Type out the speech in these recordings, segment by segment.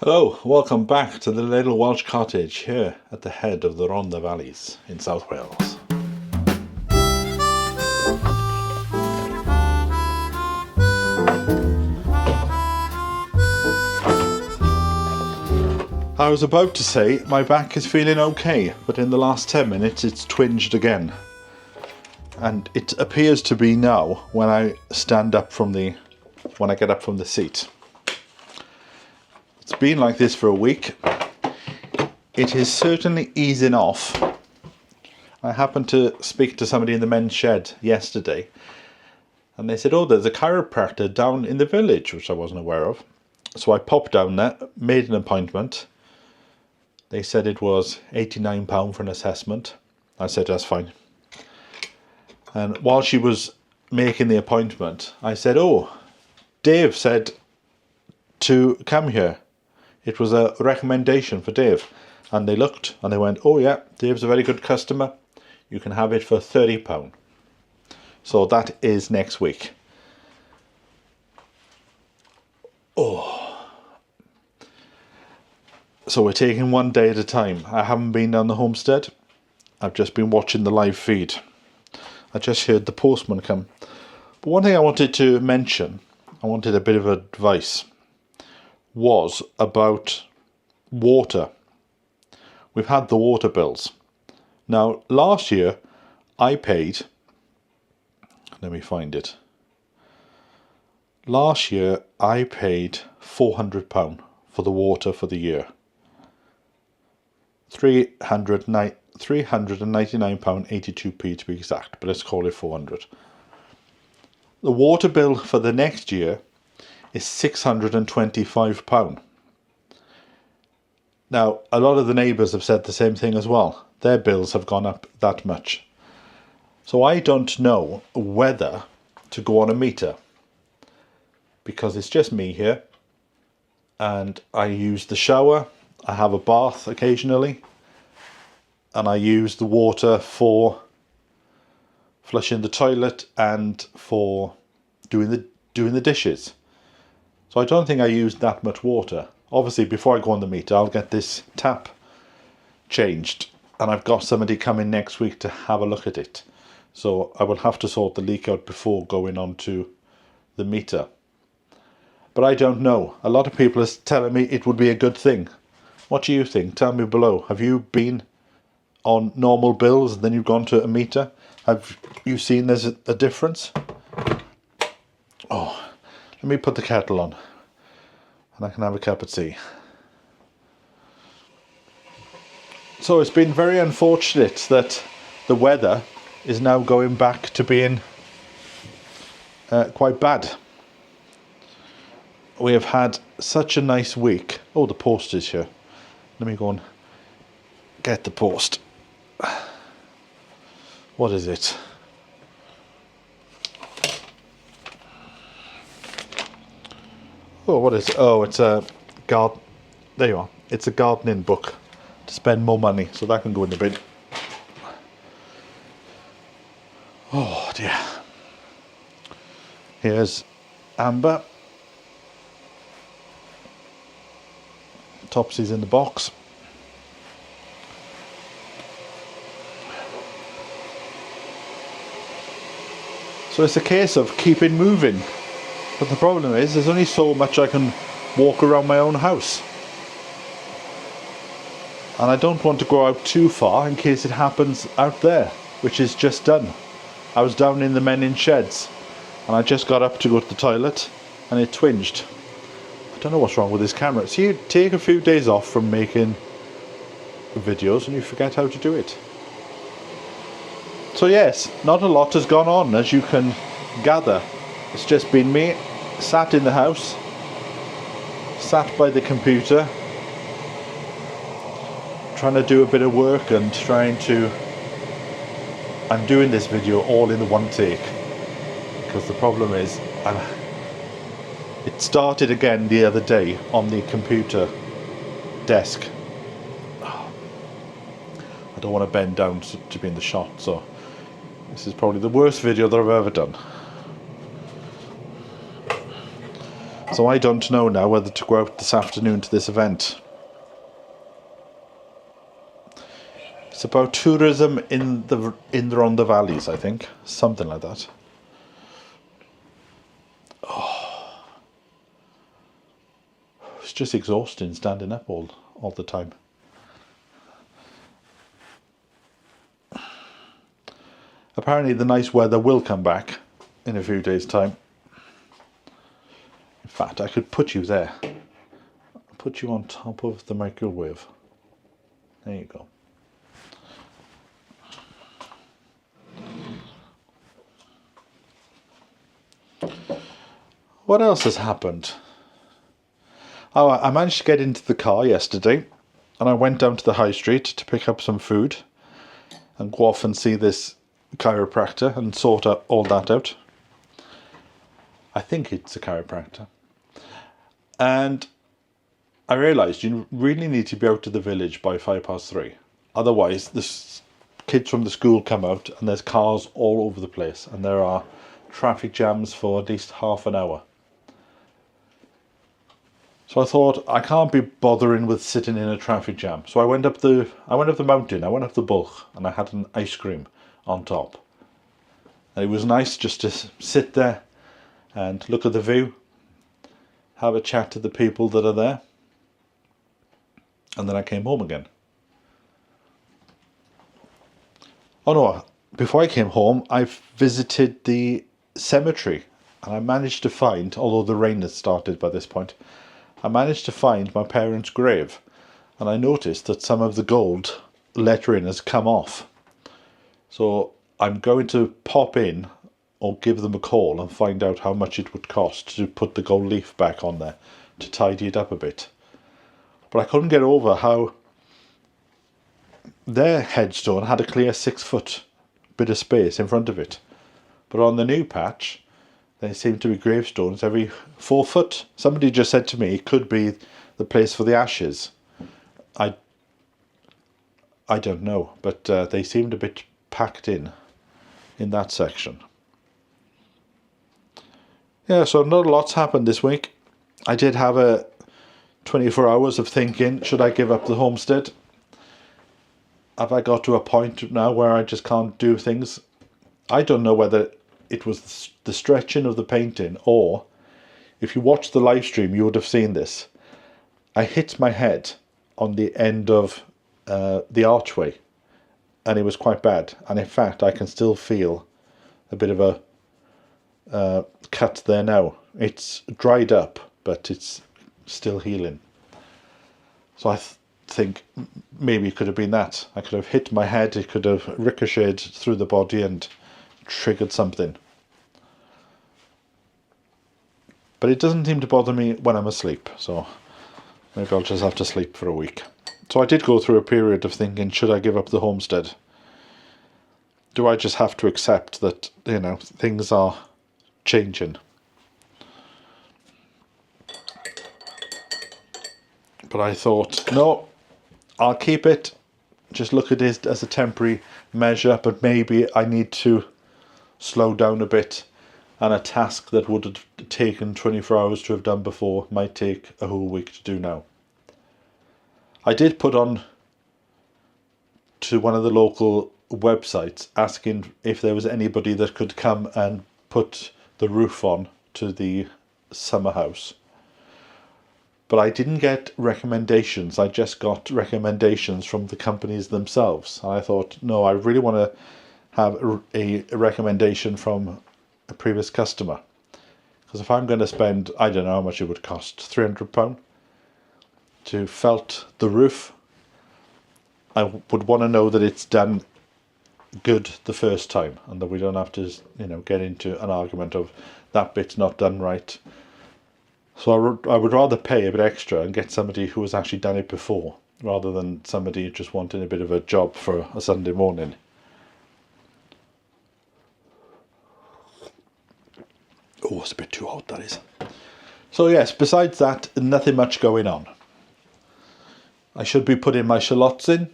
Hello, welcome back to the little Welsh cottage here at the head of the Rhondda Valleys in South Wales. I was about to say my back is feeling okay, but in the last 10 minutes it's twinged again. And it appears to be now when I get up from the seat. It's been like this for a week. It is certainly easing off. I happened to speak to somebody in the men's shed yesterday, and they said, oh, there's a chiropractor down in the village, which I wasn't aware of. So I popped down there, made an appointment. They said it was £89 for an assessment. I said, that's fine. And while she was making the appointment, I said, oh, Dave said to come here. It was a recommendation for Dave. And they looked and they went, oh yeah, Dave's a very good customer. You can have it for £30. So that is next week. Oh. So we're taking one day at a time. I haven't been down the homestead. I've just been watching the live feed. I just heard the postman come. But one thing I wanted to mention, I wanted a bit of advice, was about water. We've had the water bills. Now, last year I paid, let me find it. Last year I paid £400 for the water for the year. £399.82 to be exact, but let's call it 400. The water bill for the next year is £625. Now, a lot of the neighbours have said the same thing as well. Their bills have gone up that much. So I don't know whether to go on a meter, because it's just me here and I use the shower, I have a bath occasionally, and I use the water for flushing the toilet and for doing the dishes. So I don't think I use that much water. Obviously, before I go on the meter, I'll get this tap changed, and I've got somebody coming next week to have a look at it. So I will have to sort the leak out before going on to the meter. But I don't know. A lot of people are telling me it would be a good thing. What do you think? Tell me below. Have you been on normal bills and then you've gone to a meter? Have you seen there's a difference? Oh, let me put the kettle on and I can have a cup of tea. So it's been very unfortunate that the weather is now going back to being quite bad. We have had such a nice week. Oh, the post is here. Let me go and get the post. What is it? Oh, what is it? Oh, it's a there you are. It's a gardening book to spend more money, so that can go in the bin. Oh dear. Here's Amber. Topsy's in the box. So it's a case of keeping moving. But the problem is, there's only so much I can walk around my own house. And I don't want to go out too far in case it happens out there, which is just done. I was down in the men's sheds and I just got up to go to the toilet and it twinged. I don't know what's wrong with this camera. See, you take a few days off from making videos and you forget how to do it. So yes, not a lot has gone on, as you can gather. It's just been me, sat in the house, sat by the computer, trying to do a bit of work and I'm doing this video all in the one take, because the problem is it started again the other day on the computer desk. I don't want to bend down to be in the shot, so this is probably the worst video that I've ever done. So I don't know now whether to go out this afternoon to this event. It's about tourism in the Rhondda Valleys, I think. Something like that. Oh. It's just exhausting standing up all the time. Apparently the nice weather will come back in a few days' time. In fact, I could put you there. Put you on top of the microwave. There you go. What else has happened? Oh, I managed to get into the car yesterday and I went down to the high street to pick up some food and go off and see this chiropractor and sort all that out. I think it's a chiropractor. And I realised you really need to be out of the village by 3:05. Otherwise, the kids from the school come out and there's cars all over the place and there are traffic jams for at least half an hour. So I thought, I can't be bothering with sitting in a traffic jam. So I went up the mountain, I went up the Bulk, and I had an ice cream on top. And it was nice just to sit there and look at the view, have a chat to the people that are there. And then I came home again. Oh no, before I came home, I visited the cemetery. And I managed to find, although the rain had started by this point, I managed to find my parents' grave, and I noticed that some of the gold lettering has come off. So I'm going to pop in or give them a call and find out how much it would cost to put the gold leaf back on there to tidy it up a bit. But I couldn't get over how their headstone had a clear 6-foot bit of space in front of it. But on the new patch, there seem to be gravestones every 4 foot. Somebody just said to me it could be the place for the ashes. I don't know, but they seemed a bit packed in that section. Yeah, so not a lot's happened this week. I did have a 24 hours of thinking, should I give up the homestead? Have I got to a point now where I just can't do things? I don't know whether it was the stretching of the painting, or if you watched the live stream you would have seen this. I hit my head on the end of the archway and it was quite bad, and in fact I can still feel a bit of a cut there now. It's dried up but it's still healing. So I think maybe it could have been that. I could have hit my head, it could have ricocheted through the body and triggered something. But it doesn't seem to bother me when I'm asleep, so maybe I'll just have to sleep for a week. So I did go through a period of thinking, should I give up the homestead? Do I just have to accept that, things are changing? But I thought, no, I'll keep it, just look at it as a temporary measure, but maybe I need to slow down a bit, and a task that would have taken 24 hours to have done before might take a whole week to do now. I did put on to one of the local websites asking if there was anybody that could come and put the roof on to the summer house. But I didn't get recommendations, I just got recommendations from the companies themselves. And I thought, no, I really want to have a recommendation from a previous customer, because if I'm going to spend, I don't know how much it would cost, £300 to felt the roof, I would want to know that it's done good the first time and that we don't have to get into an argument of that bit's not done right. So I would rather pay a bit extra and get somebody who has actually done it before, rather than somebody just wanting a bit of a job for a Sunday morning. Oh, it's a bit too hot, that is. So yes, besides that, nothing much going on. I should be putting my shallots in,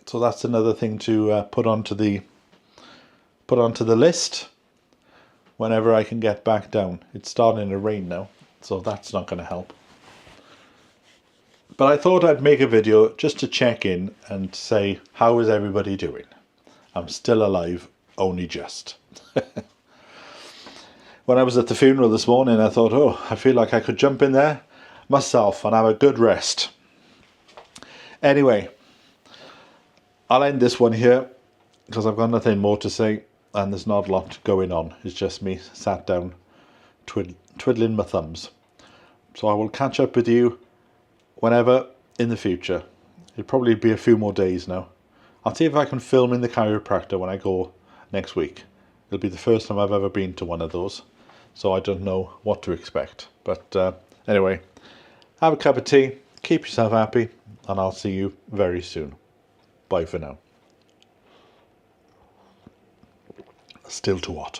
so that's another thing to put onto the list whenever I can get back down. It's starting to rain now, so that's not going to help. But I thought I'd make a video just to check in and say, how is everybody doing? I'm still alive, only just. When I was at the funeral this morning, I thought, oh, I feel like I could jump in there myself and have a good rest. Anyway, I'll end this one here because I've got nothing more to say and there's not a lot going on. It's just me sat down twiddling my thumbs. So I will catch up with you whenever in the future. It'll probably be a few more days now. I'll see if I can film in the chiropractor when I go next week. It'll be the first time I've ever been to one of those, so I don't know what to expect. But anyway, have a cup of tea, keep yourself happy, and I'll see you very soon. Bye for now. Still too hot.